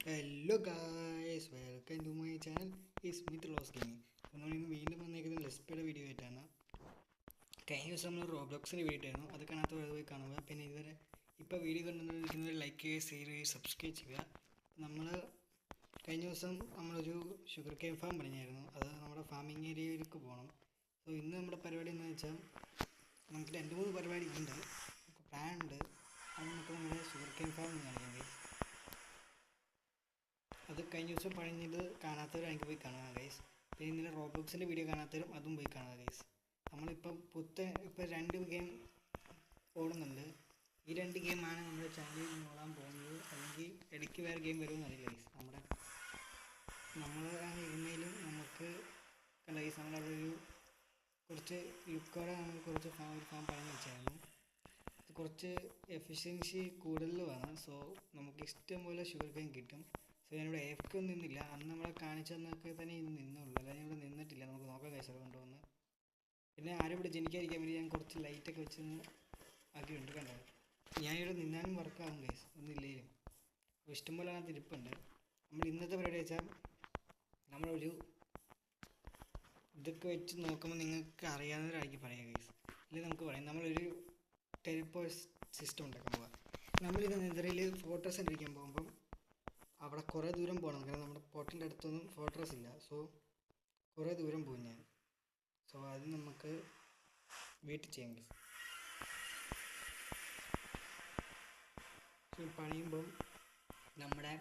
Hello guys, welcome to my channel Smith Los gaming. നമ്മൾ ഇന്ന് വീണ്ടും വന്നേക്കുന്നത് ലെസ്പിയുടെ വീഡിയോ ആയിട്ടാണ്. കഴിഞ്ഞ ദിവസം നമ്മൾ റോബ്ലോക്സിൻ്റെ വീഡിയോ ആയിരുന്നു, അത് കാണാത്തവർ അത് പോയി കാണുക. പിന്നെ ഇതുവരെ ഇപ്പോൾ വീഡിയോ കണ്ടുകൊണ്ടിരിക്കുന്നവർ ലൈക്ക് ചെയ്യുക, ഷെയർ ചെയ്യുക, സബ്സ്ക്രൈബ് ചെയ്യുക. നമ്മൾ കഴിഞ്ഞ ദിവസം നമ്മളൊരു ഷുഗർ കെയിൻ ഫാം പണിഞ്ഞായിരുന്നു, അത് നമ്മുടെ ഫാമിംഗ് ഏരിയയിലേക്ക് പോകണം. സോ ഇന്ന് നമ്മുടെ പരിപാടി എന്ന് വെച്ചാൽ നമുക്ക് 2-3 പരിപാടി ഉണ്ട്, നമുക്ക് പ്ലാൻ ഉണ്ട്. അത് നമുക്ക് നമ്മുടെ ഷുഗർ കെയിൻ ഫാം കാണിക്കാം. അത് കഴിഞ്ഞ ദിവസം പണിഞ്ഞത് കാണാത്തവർ എനിക്ക് പോയി കാണുക ഗൈസ്. പിന്നെ ഇന്നലെ റോബ്ലോക്സിൻ്റെ വീഡിയോ കാണാത്തവരും അതും പോയി കാണുക ഗൈസ്. നമ്മളിപ്പം ഇപ്പോൾ 2 ഗെയിം ഓടുന്നുണ്ട്. ഈ 2 ഗെയിമാണ് നമ്മുടെ ചാനലിൽ ഓടാൻ പോകുന്നത്. അല്ലെങ്കിൽ ഇടയ്ക്ക് വേറെ ഗെയിം വരുമെന്ന് അറിയില്ല ഗൈസ്. നമ്മളാണ് ഇരുന്നതിലും നമുക്ക് കണ്ട ഗൈസ്, നമ്മളവിടെ കുറച്ച് ലുക്കോടെ നമ്മൾ കുറച്ച് ഫാം പണിഞ്ഞ് വെച്ചായിരുന്നു. കുറച്ച് എഫിഷ്യൻസി കൂടുതൽ വേണം. സോ നമുക്ക് ഇഷ്ടം പോലെ ഷുഗർ കെയിൻ കിട്ടും. സോ ഞാനിവിടെ AFK ഒന്നും നിന്നില്ല. അന്ന് നമ്മളെ കാണിച്ചു തന്നൊക്കെ തന്നെ ഇന്ന് നിന്നുള്ളൂ, അല്ലാതെ ഇവിടെ നിന്നിട്ടില്ല. നമുക്ക് നോക്കാം കൈസർ കൊണ്ടുവന്ന്. പിന്നെ ആരും ഇവിടെ ജനിക്കാതിരിക്കാൻ വേണ്ടി ഞാൻ കുറച്ച് ലൈറ്റൊക്കെ വെച്ചൊന്ന് ആക്കിയിട്ടുണ്ട്. കണ്ടോ, ഞാനിവിടെ നിന്നാലും വർക്കാകും ഗൈസ്, ഒന്നുമില്ലേലും. അപ്പോൾ ഇഷ്ടംപോലെ അതിനകത്ത് ഇരിപ്പുണ്ട്. നമ്മൾ ഇന്നത്തെ പരിപാടി വെച്ചാൽ നമ്മളൊരു ഇതൊക്കെ വെച്ച് നോക്കുമ്പോൾ നിങ്ങൾക്ക് അറിയാവുന്നവരായിരിക്കും പറയാം ഗൈസ്, ഇല്ലെങ്കിൽ നമുക്ക് പറയാം. നമ്മളൊരു ടെലിപ്പോർട്ട് സിസ്റ്റം ഉണ്ടാക്കാൻ പോകാം. നമ്മളിത് നെതറിൽ ഫോട്ടോസ് കണ്ടിരിക്കാൻ പോകുമ്പം അവിടെ കുറേ ദൂരം പോകണം, കാരണം നമ്മുടെ പോർട്ടിൻ്റെ അടുത്തൊന്നും ഫോർട്രസ് ഇല്ല. സോ കുറേ ദൂരം പോകും ഞാൻ. സോ അത് നമുക്ക് വീട്ടിൽ ചെയ്യാം ഗൈസ്. ഈ പണിയുമ്പം നമ്മുടെ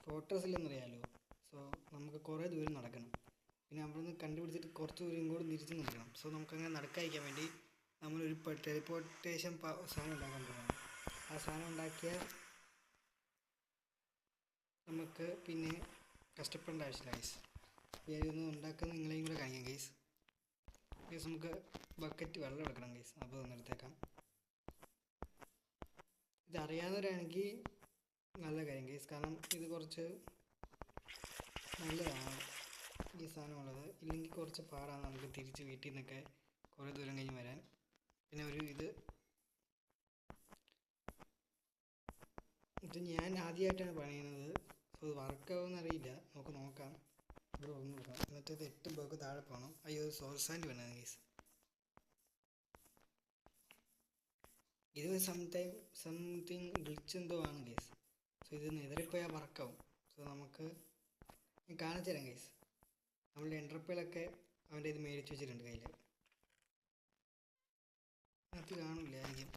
ഫോർട്രസ് ഇല്ലെന്നറിയാമല്ലോ. സോ നമുക്ക് കുറേ ദൂരം നടക്കണം. പിന്നെ അവിടെ നിന്ന് കണ്ടുപിടിച്ചിട്ട് കുറച്ച് ദൂരം ഇങ്ങോട്ട് തിരിച്ച് നടക്കണം. സോ നമുക്കങ്ങനെ നടക്കാതിരിക്കാൻ വേണ്ടി നമ്മളൊരു ടെലിപ്പോർട്ടേഷൻ സാധനം ഉണ്ടാക്കാൻ പോകണം. ആ സാധനം ഉണ്ടാക്കിയാൽ നമുക്ക് പിന്നെ കഷ്ടപ്പെടേണ്ട ആവശ്യമില്ല ഗൈസ്. ഇതൊന്നും ഉണ്ടാക്കുന്നത് നിങ്ങളെയും കൂടെ കാണിക്കാം ഗൈസ്. നമുക്ക് ബക്കറ്റ് വെള്ളം എടുക്കണം ഗൈസ്, അപ്പോൾ ഒന്നെടുത്തേക്കാം. ഇതറിയാവുന്നവരാണെങ്കിൽ നല്ല കാര്യം ഗൈസ്, കാരണം ഇത് കുറച്ച് നല്ലതാണ് ഈ സാധനമുള്ളത്. ഇല്ലെങ്കിൽ കുറച്ച് പാടാണ് നമുക്ക് തിരിച്ച് വീട്ടിൽ നിന്നൊക്കെ കുറേ ദൂരം കഴിഞ്ഞ് വരാൻ. പിന്നെ ഇത് ഞാൻ ആദ്യമായിട്ടാണ് പണിയുന്നത്. സോ ഇത് വർക്കാവുമെന്ന് അറിയില്ല, നമുക്ക് നോക്കാം. ഇവിടെ ഒന്ന് നോക്കാം. എന്നിട്ട് 8 ബ്ലോക്ക് താഴെ പോകണം. അയ്യോ, സോൾ സാൻഡ് വേണം ഗൈസ്. ഇത് സംതിങ് ഗ്ലിച്ച് എന്തോ ആണ് ഗൈസ്. സോ ഇത് നെതറിപ്പോയാൽ വർക്കാവും. സോ നമുക്ക് ഞാൻ കാണിച്ചു തരാം ഗൈസ്. നമ്മളുടെ എൻട്രപ്പയിലൊക്കെ അവൻ്റെ ഇത് മേടിച്ച് വെച്ചിട്ടുണ്ട് കയ്യിൽ. അത് കാണില്ല ആയിരിക്കും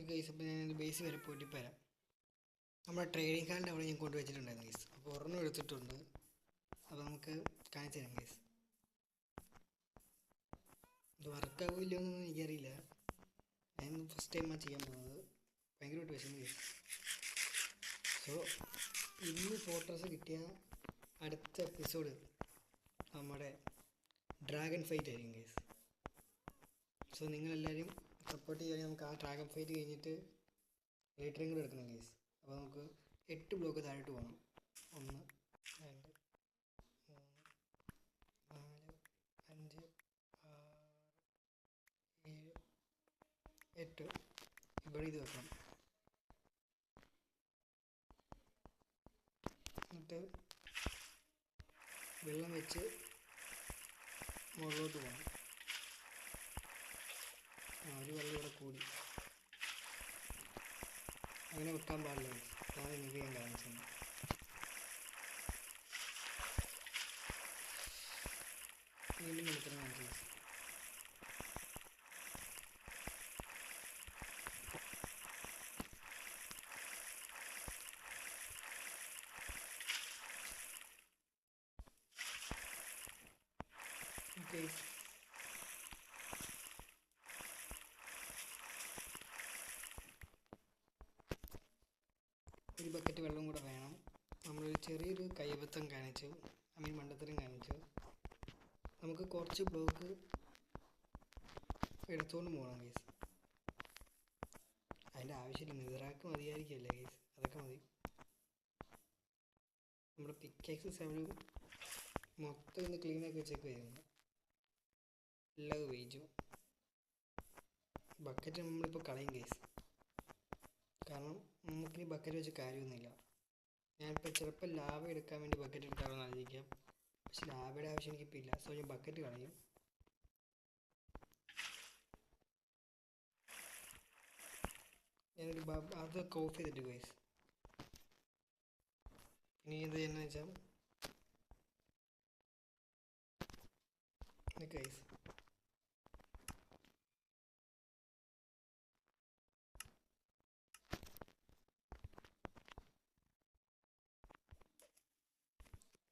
ഗൈസ്. അപ്പോൾ ഞാൻ ബേസ് വരെ പോയിട്ട് വരാം. നമ്മുടെ ട്രേഡിംഗ് ഹാളിൻ്റെ അവിടെ ഞാൻ കൊണ്ടുവച്ചിട്ടുണ്ടായിരുന്നു ഗൈസ്. അപ്പോൾ ഒരെണ്ണം എടുത്തിട്ടുണ്ട്, അപ്പോൾ നമുക്ക് കാണിച്ചു തരാം ഗൈസ്. ഇത് വർക്കാവില്ല എന്നൊന്നും എനിക്കറിയില്ല. ഞാൻ ഫസ്റ്റ് ടൈമാണ് ചെയ്യാൻ പോകുന്നത്. ഭയങ്കരമായിട്ട് വിഷമം ഗൈസ്. സോ ഇന്ന് ഫോട്ടോസ് കിട്ടിയ അടുത്ത എപ്പിസോഡ് നമ്മുടെ ഡ്രാഗൺ ഫൈറ്റ് ആയിരിക്കും ഗൈസ്. സോ നിങ്ങളെല്ലാവരും സപ്പോർട്ട് ചെയ്യാൻ നമുക്ക് ആ ഡ്രാഗൺ ഫൈറ്റ് കഴിഞ്ഞിട്ട് ലൈറ്ററിങ് കൂടെ എടുക്കണം ഗൈസ്. അപ്പോൾ നമുക്ക് 8 ബ്ലോക്ക് താഴോട്ട് പോകണം. 1 2 3 4 5 6 7 8. ഇവിടെ ഇത് വെക്കണം. എന്നിട്ട് വെള്ളം വെച്ച് മുകളിലോട്ട് പോകണം. ഒരു വെള്ളം ഇവിടെ കൂടി അങ്ങനെ വെക്കാൻ പാടില്ല. ഞാൻ നിങ്ങൾക്ക് ഞാൻ കാണിച്ചു. വീണ്ടും വെളുത്തിന് കാണിച്ചു. ഓക്കെ, ഒരു ബക്കറ്റ് വെള്ളം കൂടെ വേണം. നമ്മളൊരു ചെറിയൊരു കൈവത്തം കാണിച്ചു, മണ്ടത്തരം കാണിച്ചു. നമുക്ക് കുറച്ച് ബ്ലോക്ക് എടുത്തുകൊണ്ട് പോകണം ഗൈസ്. അതിൻ്റെ ആവശ്യമില്ല, നെതറാക്ക് മതിയായിരിക്കുമല്ലേ ഗൈസ്, അതൊക്കെ മതി. നമ്മുടെ പിക്കാക്സസ് അവർ മൊത്തം ഇന്ന് ക്ലീനാക്കി വെച്ചേക്കുമായിരുന്നു, എല്ലാം ഉപയോഗിച്ചു. ബക്കറ്റ് നമ്മളിപ്പോൾ കളയും ഗൈസ്. കാരണം നമുക്കിനി ബക്കറ്റ് വെച്ച് കാര്യമൊന്നുമില്ല. ഞാനിപ്പോൾ ചിലപ്പോൾ ലാവ എടുക്കാൻ വേണ്ടി ബക്കറ്റ് എടുക്കാമെന്ന് ആലോചിക്കാം, പക്ഷെ ലാവയുടെ ആവശ്യം എനിക്കിപ്പോൾ ഇല്ല. സോ ഞാൻ ബക്കറ്റ് കളയും. ഞാനൊരു അതൊക്കെ ഓഫ് ചെയ്തിട്ട് ഗൈസ്. ഇനി എന്ത് ചെയ്യുന്നത് വെച്ചാൽ ഗൈസ്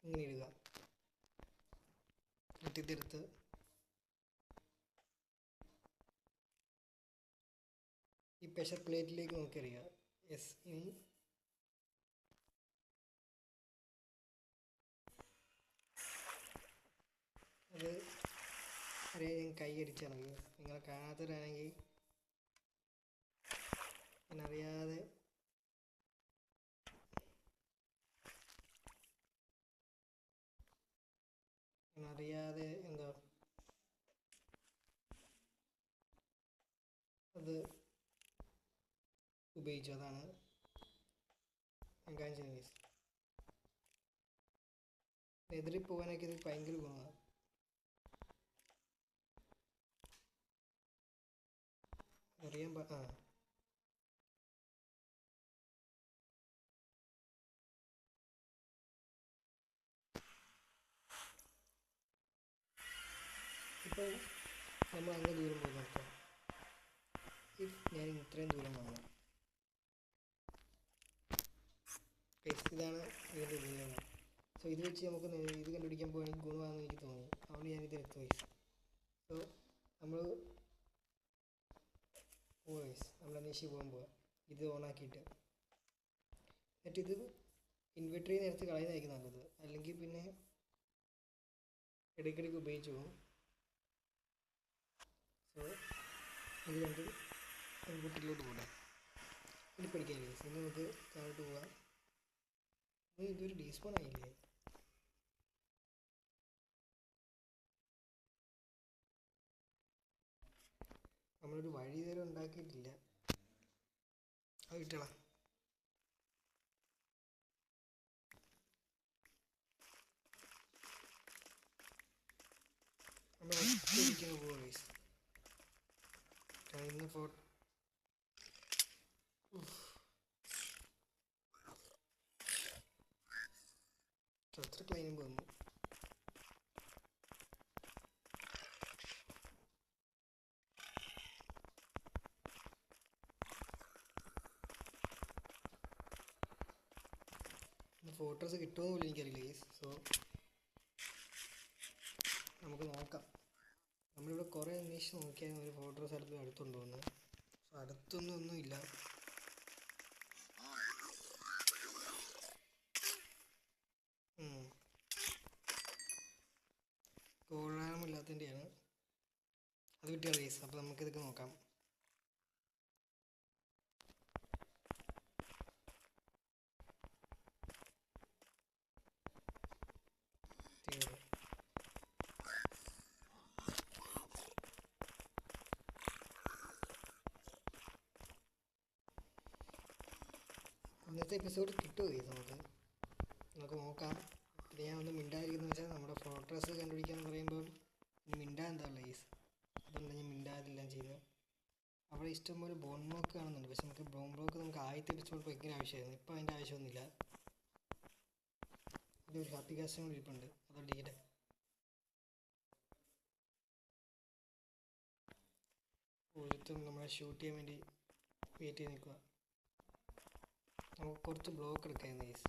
ഇങ്ങനെ ഇടുക. എന്നിട്ട് ഇതെടുത്ത് ഈ പ്രഷർ പ്ലേറ്റിലേക്ക് നോക്കിയറിയുക. യെസ്. ഇനി അത് അറിയാൻ ഞാൻ കൈ അടിച്ചാണ്. നിങ്ങൾ കാണാത്തവരാണെങ്കിൽ ഞാനറിയാതെ എന്താ അത് ഉപയോഗിച്ചു. അതാണ് ഞാൻ കാണിച്ചത് ഗൈസ്. എതിരി പോകാനൊക്കെ ഇത് ഭയങ്കര ഗുണമാണ്. അറിയാൻ ഇപ്പോൾ നമ്മൾ അങ്ങ് ദൂരം പോയി നോക്കാം. ഞാൻ ഇത്രയും ദൂരം വന്നു. ഇതാണ് ഇതിൻ്റെ ദൂരം. സോ ഇത് വെച്ച് നമുക്ക് ഇത് കണ്ടുപിടിക്കാൻ പോകണമെങ്കിൽ ഗുണമാണെന്ന് എനിക്ക് തോന്നി. അതുകൊണ്ട് ഞാനിത് എടുത്തു വയസ്സ്. സോ നമ്മൾ നമ്മൾ അന്വേഷിച്ച് പോകാൻ പോവാം. ഇത് ഓണാക്കിയിട്ട് എന്നിട്ട് ഇത് ഇൻവെർട്ടറിൽ നിന്ന് എടുത്ത് കളയുന്നതായിരിക്കും നല്ലത്. അല്ലെങ്കിൽ പിന്നെ ഇടയ്ക്കിടയ്ക്ക് ഉപയോഗിച്ച് പോകും. സോ ഇത് കണ്ട് ഇൻവെർട്ടറിലോട്ട് പോകാം. ഇനി പഠിക്കാൻ ഗൈസ്. ഇനി നമുക്ക് താഴോട്ട് പോകാം. ഇതൊരു ഡീസ്പോൺ ആയില്ലേ? നമ്മളൊരു വഴി ഇതുവരെ ഉണ്ടാക്കിയിട്ടില്ല. അത് കിട്ടണം. നമ്മൾ ഒറ്റയിരിക്കുന്ന പോവാ ഗൈസ്. ഇന്ന് എത്ര ക്ലൈംബ് വന്നു. ഫോട്ടോസ് കിട്ടുമെന്ന് പോലും എനിക്കറിയില്ല ഗൈസ്. സോ നമുക്ക് നോക്കാം. നമ്മളിവിടെ കുറേ അന്വേഷിച്ച് നോക്കിയാൽ ഒരു ഫോട്ടോസ് അടുത്തുണ്ടോ എന്ന്. സോ അടുത്തൊന്നും ഇല്ല. കോഴാമില്ലാത്തതിൻ്റെയാണ്. അത് കിട്ടിയ ഗൈസ്. അപ്പോൾ നമുക്കിതൊക്കെ നോക്കാം. ഇന്നത്തെ എപ്പിസോഡ് കിട്ടുമോ ഗൈസ്? നമുക്ക് നോക്കാം. പിന്നെ ഞാൻ ഒന്ന് മിണ്ടാതിരിക്കുന്നത് വെച്ചാൽ നമ്മുടെ ഫോട്ടോസ് കണ്ടുപിടിക്കാന്ന് പറയുമ്പോൾ ഇനി മിണ്ടാൻ എന്താ ഗൈസ്. അതുകൊണ്ട് ഞാൻ മിണ്ടാതില്ലാം ചെയ്യുന്നത്. അവിടെ ഇഷ്ടംപോലെ ബോൺ ബ്ലോക്ക് കാണുന്നുണ്ട്. പക്ഷെ നമുക്ക് ബോൺ ബ്ലോക്ക് നമുക്ക് ആദ്യത്തെ എപ്പിസോഡ് ഭയങ്കര ആവശ്യമായിരുന്നു. ഇപ്പോൾ അതിൻ്റെ ആവശ്യമൊന്നുമില്ല. അതിൻ്റെ ഒരു ഹാപ്പി കാസ്റ്റും കൂടി ഇരിപ്പുണ്ട്. അതോടെ ഒരുത്തും നമ്മളെ ഷൂട്ട് ചെയ്യാൻ വേണ്ടി വെയിറ്റ് ചെയ്ത് നിൽക്കുക. നമുക്ക് കുറച്ച് ബ്ലോക്ക് എടുക്കാമായിരുന്നു ഗൈസ്.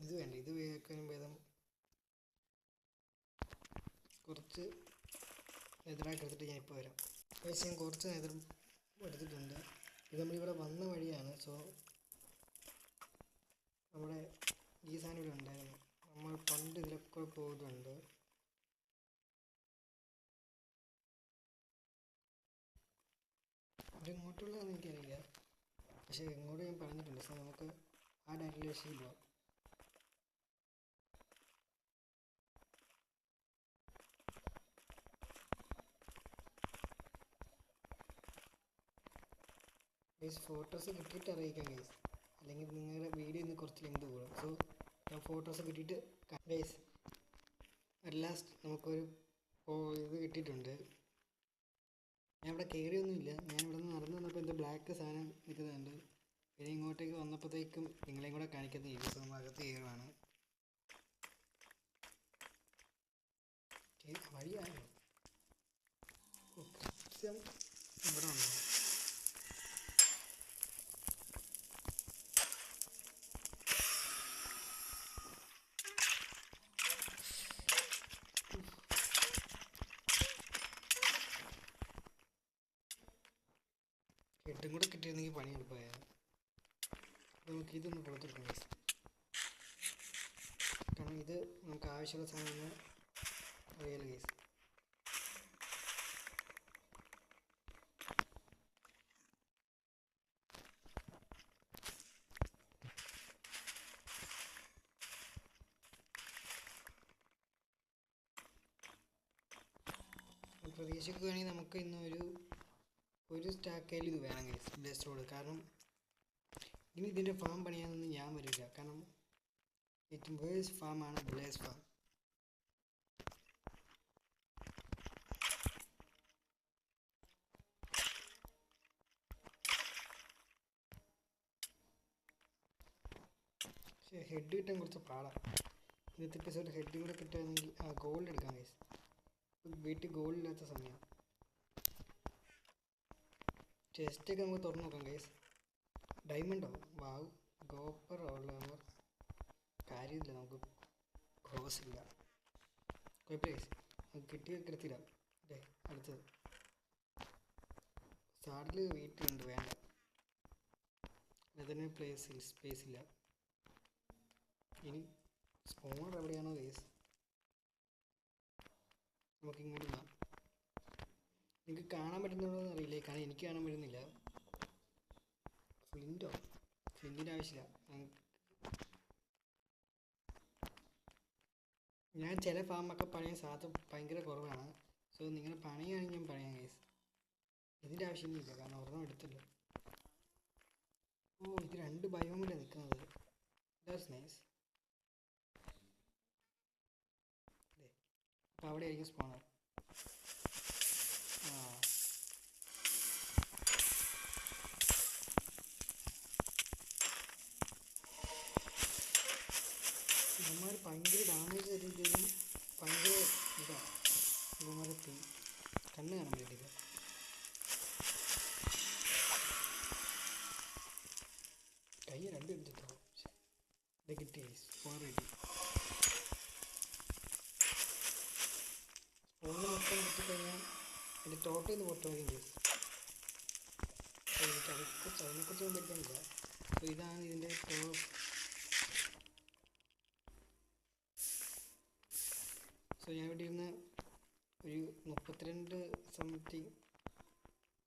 ഇത് വേണ്ട. ഇത് വേക്കാനും ഭേദം കുറച്ച് നെതറാക്കി എടുത്തിട്ട് ഞാൻ ഇപ്പോൾ വരാം. പക്ഷേ ഞാൻ കുറച്ച് നെതർ എടുത്തിട്ടുണ്ട്. ഇത് നമ്മളിവിടെ വന്ന വഴിയാണ്. സോ നമ്മുടെ ഈ സാധനം ഇവിടെ ഉണ്ടായിരുന്നു. നമ്മൾ പണ്ട് ഇതിലൊക്കെ പോയിട്ടുണ്ട്. ഇത് ഇങ്ങോട്ടുള്ളതെന്ന് എനിക്കറിയില്ല. പക്ഷേ ഇങ്ങോട്ട് ഞാൻ പറഞ്ഞിട്ടുണ്ട്. സോ നമുക്ക് ആ ഡയറക്ഷനിൽ പോവാം. ഗൈസ് ഫോട്ടോസ് കിട്ടിയിട്ട് അറിയിക്കാം ഗൈസ്, അല്ലെങ്കിൽ നിങ്ങളുടെ വീഡിയോ ഇന്ന് കുറച്ച് ലെങ്ത് കൂടും. സോ ഞാൻ ഫോട്ടോസ് കിട്ടിയിട്ട് ഗൈസ് അറ്റ് ലാസ്റ്റ് നമുക്കൊരു ഇത് കിട്ടിയിട്ടുണ്ട്. ഞാൻ ഇവിടെ കയറിയൊന്നുമില്ല. ഞാൻ ഇവിടെ നിന്ന് നടന്നു വന്നപ്പോൾ എന്തോ ബ്ലാക്ക് സാധനം നിൽക്കുന്നുണ്ട്. പിന്നെ ഇങ്ങോട്ടേക്ക് വന്നപ്പോഴത്തേക്കും നിങ്ങളെയും കൂടെ കാണിക്കുന്ന ഈ ദിവസം അകത്ത് കയറുവാണ്. വഴിയായോ കൃത്യം ഇവിടെ വന്നു. ഹെഡും കൂടെ കിട്ടിയിരുന്നെങ്കിൽ പണി എളുപ്പമായിരുന്നു. നമുക്ക് ഇതൊന്ന് കൊടുത്തിട്ടുണ്ട് ഗൈസ്, കാരണം ഇത് നമുക്ക് ആവശ്യമുള്ള സാധനം അറിയാലോ ഗൈസ്. പ്രതീക്ഷിക്കുകയാണെങ്കിൽ നമുക്ക് ഇന്ന് ഒരു സ്റ്റാക്കയിൽ ഇത് വേണം ഗൈസ്, ബ്ലേസ് റോഡ്. കാരണം ഇനി ഇതിൻ്റെ ഫാം പണിയാനൊന്നും ഞാൻ വരില്ല. കാരണം ഏറ്റവും വേഴ്സ്റ്റ് ഫാമാണ് ബ്ലേസ് ഫാം. പക്ഷേ ഹെഡ് കിട്ടാൻ കുറച്ച് പാടാണ്. ഇന്നത്തെ എപ്പിസോഡ് ഹെഡ് കൂടെ കിട്ടുകയാണെങ്കിൽ ഗോൾഡ് എടുക്കാം ഗൈസ്. വീട്ടിൽ ഗോൾഡ് ഇല്ലാത്ത സമയം. ചെസ്റ്റൊക്കെ നമുക്ക് തുറന്നു നോക്കാം ഗൈസ്. ഡയമണ്ടോ വാവ് ഗോപ്പറോ ഉള്ളവർ കാര്യമില്ല, നമുക്ക് ക്രോസ് ഇല്ല. കുഴപ്പമില്ല ഗൈസ്, നമുക്ക് കിട്ടിയ കിടത്തില്ല. അല്ലേ അടുത്തത് സാഡിൽ വീട്ടിലുണ്ട്, വേണ്ട. അതിന് സ്പേസ് ഇല്ല. ഇനി സ്പോണർ എവിടെയാണോ ഗൈസ്, നമുക്ക് ഇങ്ങോട്ട് പോകാം. നിങ്ങൾക്ക് കാണാൻ പറ്റുന്നുണ്ടോ എന്ന് അറിയില്ല, കാരണം എനിക്ക് കാണാൻ പറ്റുന്നില്ല. ഫ്ലിൻറ്റിൻ്റെ ആവശ്യമില്ല. ഞാൻ ചില ഫാമൊക്കെ പണിയാൻ ഭയങ്കര കുറവാണ്. സോ നിങ്ങൾ പണിയാണെങ്കിൽ ഞാൻ പറയാം ഗൈസ്. ഇതിൻ്റെ ആവശ്യമൊന്നുമില്ല, കാരണം ഒരെണ്ണം എടുത്തില്ല. ഓ ഇത് 2 ബയോമിലാണ് നിൽക്കുന്നത്. That's nice. അപ്പോൾ അവിടെ ആയിരിക്കും സ്പോണർ. ഇവന്മാർ ഭയങ്കര ഡാമേജ് തരുന്നതും ഭയങ്കര ഇതാണ്. ഇവന്മാരെ കണ്ണ് കാണാൻ പറ്റില്ല. കൈ 2 എടുത്തിട്ടോ. ഇത് കിട്ടി സ്പോണർ കിട്ടി. സ്പോണർ മൊത്തം കിട്ടിക്കഴിഞ്ഞാൽ എൻ്റെ ടോട്ടൽ നിന്ന് പൊട്ടുകയും ചെയ്തു. എനിക്ക് അതിനെക്കുറിച്ചൊന്നും പഠിക്കാനില്ല. അപ്പോൾ ഇതാണ് ഇതിൻ്റെ ടോപ്പ്. സോ ഞാൻ ഇവിടെ ഇരുന്ന് ഒരു 32 സംതിങ്,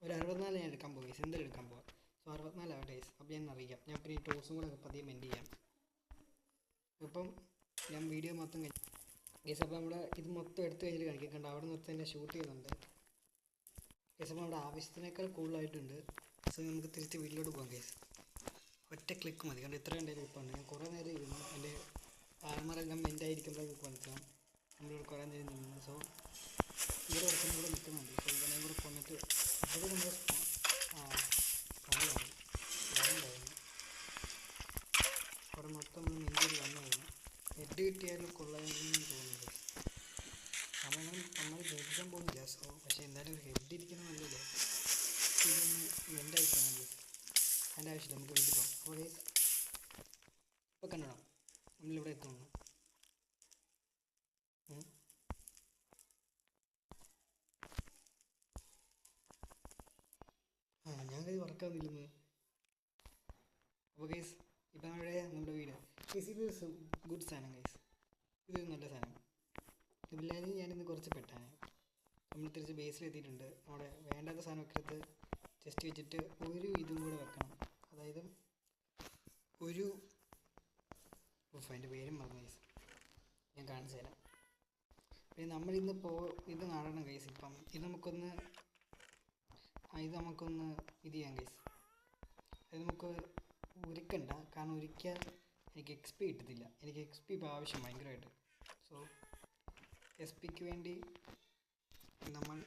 ഒരു 64 ഞാൻ എടുക്കാൻ പോകും ഗൈസ്. എന്തായാലും എടുക്കാൻ പോകാം. സോ 64 ആവട്ടെ ഗൈസ്. അപ്പോൾ ഞാൻ അറിയിക്കാം. ഞാൻ പിന്നെ ഈ ടോസും കൂടെ പതിയെ മെൻഡ് ചെയ്യാം. ഇപ്പം ഞാൻ വീഡിയോ മൊത്തം കഴിഞ്ഞു ഗൈസ്. അപ്പോൾ നമ്മുടെ ഇത് മൊത്തം എടുത്ത് കഴിഞ്ഞിട്ട് കാണിക്കാം. കണ്ടോ അവിടെ നിർത്തി തന്നെ ഷൂട്ട് ചെയ്യുന്നുണ്ട് ഗൈസ്. അപ്പോൾ നമ്മുടെ ആവശ്യത്തിനേക്കാൾ കൂടുതലായിട്ടുണ്ട്. സോ നമുക്ക് തിരിച്ച് വീട്ടിലോട്ട് പോകാം ഗൈസ്. ഒറ്റ ക്ലിക്ക് മതി. കണ്ട് ഇത്ര ഉണ്ടായാലും ഇപ്പോൾ ഉണ്ട്. ഞാൻ കുറേ നേരം ഇരുന്നു. എൻ്റെ ആർമറെല്ലാം മെൻറ്റായിരിക്കുമ്പോൾ നമുക്ക് മനസ്സിലാവും നമ്മളിവിടെ കുറേ നേരം നിന്നു. സോ ഇവിടെ ഒരുത്തനും കൂടെ നിൽക്കുന്നുണ്ട്. സോ ഇവനെയും കൂടെ കൊണ്ടിട്ട് ഇവിടെ നമ്മൾ കളിയാണ് വേണ്ടായിരുന്നു. അവിടെ മൊത്തം നമ്മൾ നെഞ്ചിൽ വന്നായിരുന്നു. ഹെഡ് കിട്ടിയാലും കൊള്ളാമെന്ന് തോന്നുന്നത്. നമ്മൾ ജയിക്കാൻ പോകുന്നില്ല. സോ പക്ഷേ എന്തായാലും ഒരു ഹെഡ് ഇരിക്കുന്ന നല്ലതല്ലേ. ഇതൊന്ന് മെൻ്റായിട്ടാണ് അതിൻ്റെ ആവശ്യമില്ല. നമുക്ക് വീട്ടിൽ പോകാം. അപ്പോൾ ഗൈസ് ഇപ്പോൾ കണ്ടോ നമ്മളിവിടെ എത്തുന്നു. ഞാൻ കൈ വർക്കാവുന്നില്ലെന്ന്. അപ്പോൾ ഗൈസ് ഇപ്പം നമ്മുടെ വീട് ഗൈസ്. ഇത് ഗുഡ് സാധനം ഗൈസ്. ഇത് നല്ല സാധനം. ഇതില്ലാതെ ഞാനിന്ന് കുറച്ച് പെട്ടാണ്. നമ്മൾ തിരിച്ച് ബേസിലെത്തിയിട്ടുണ്ട്. അവിടെ വേണ്ടാത്ത സാധനമൊക്കെ എടുത്ത് ജസ്റ്റ് വെച്ചിട്ട് ഒരു ഇതും കൂടെ വെക്കണം. അതായത് ഒരു അതിൻ്റെ പേരും മറന്നു ഗൈസ്, ഞാൻ കാണിച്ചു തരാം. പിന്നെ നമ്മളിന്ന് ഇത് നടണം ഗൈസ്. ഇപ്പം ഇത് നമുക്കൊന്ന് ഇത് ചെയ്യാം ഗൈസ്. അത് നമുക്ക് ഉരുക്കണ്ട, കാരണം ഉരുക്കിയാൽ എനിക്ക് XP കിട്ടത്തില്ല. എനിക്ക് XP ഇപ്പോൾ ആവശ്യം ഭയങ്കരമായിട്ട്. സോ SPക്ക് വേണ്ടി നമ്മൾ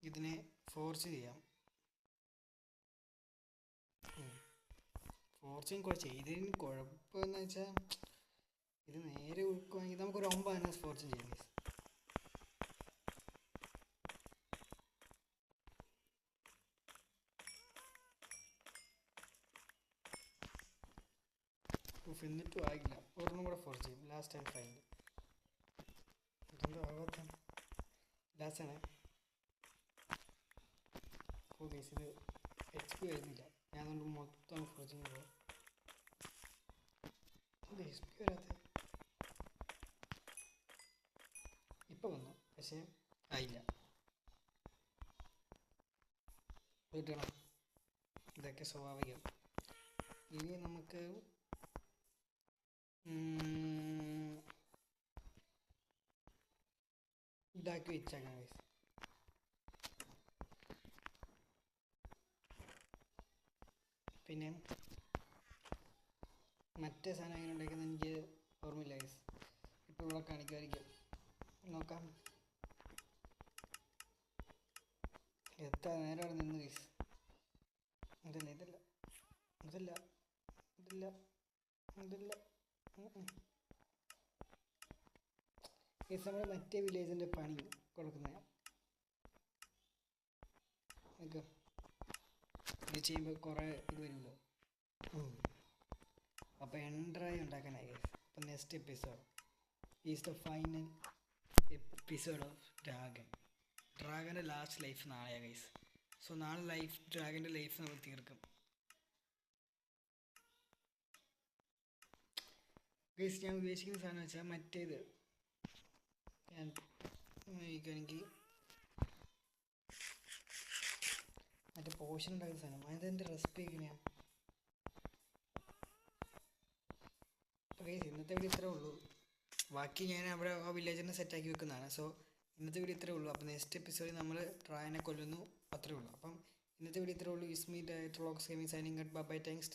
ഇതിനെ ഫോർച്ച് ചെയ്യാം. ഫോർച്ചിങ് കൂടെ ചെയ്തതിന് കുഴപ്പമെന്ന് വെച്ചാൽ ഇത് നേരെ ഉൾക്കുവാണെങ്കിൽ നമുക്കൊരു 9 ഫോർച്ചിങ് ചെയ്യാം ഗൈസ്. എന്നിട്ടും ആകില്ല. ഒരെണ്ണം കൂടെ ഫോർച്ച് ചെയ്യും. Last and final. ഇതെന്തോ ആകാത്ത ലാസ്റ്റാണ്. ഓ ഗൈസ്, ഇത് HP വരുന്നില്ല. ഞാൻ അതുകൊണ്ട് മൊത്തം ഫോർച്ചിങ് പോകാം. ഇത് HP വരാത്ത ഇപ്പം വന്നു, പക്ഷേ ആയില്ല. കിട്ടണം, ഇതൊക്കെ സ്വാഭാവികം. ഇനി നമുക്ക് ഇതാക്കി വെച്ചേക്കാം ഗൈസ്. പിന്നെ മറ്റേ സാധനം എങ്ങനെ ഉണ്ടാക്കുന്നത് എനിക്ക് ഓർമ്മയില്ല ഗൈസ്. ഇപ്പോൾ ഇവിടെ കാണിക്കുമായിരിക്കും, നോക്കാം. എത്ര നേരം അവിടെ നിന്ന് ഗൈസ്. ഇതില്ല ഗൈസ്. നമ്മുടെ മറ്റേ വില്ലേജിൻ്റെ പണി കൊടുക്കുന്ന ഇത് ചെയ്യുമ്പോൾ കുറേ ഇത് വരുമല്ലോ. അപ്പോൾ എൻഡ്രായി ഉണ്ടാക്കാനായി ഗൈസ്. അപ്പോൾ next episode is the final episode of ഡ്രാഗൻ്റെ ലാസ്റ്റ് ലൈഫ് നാളെയാണ് ഗൈസ്. സോ നാളെ ഡ്രാഗൻ്റെ ലൈഫ് നമ്മൾ തീർക്കും ഗൈസ്. ഞാൻ ഉദ്ദേശിക്കുന്ന സാധനം വെച്ചാൽ മറ്റേത് എനിക്ക് മറ്റേ പോഷൻ ഉണ്ടാക്കുന്ന സാധനം, അതിൻ്റെ റെസിപ്പി എങ്ങനെയാണ്? അപ്പോൾ ഗൈസ് ഇന്നത്തെ വീഡിയോ ഇത്രേ ഉള്ളൂ. ബാക്കി ഞാൻ അവിടെ ആ വില്ലേജിനെ സെറ്റാക്കി വെക്കുന്നതാണ്. സോ ഇന്നത്തെ വീഡിയോ ഇത്രേ ഉള്ളൂ. അപ്പോൾ നെക്സ്റ്റ് എപ്പിസോഡിൽ നമ്മൾ ഡ്രാഗനെ കൊല്ലുന്നു, അത്രേ ഉള്ളൂ. അപ്പം ഇന്നത്തെ വീഡിയോ ഇത്രേ ഉള്ളൂ. ഇസ്മി Trollox gaming signing out. Bye, thanks.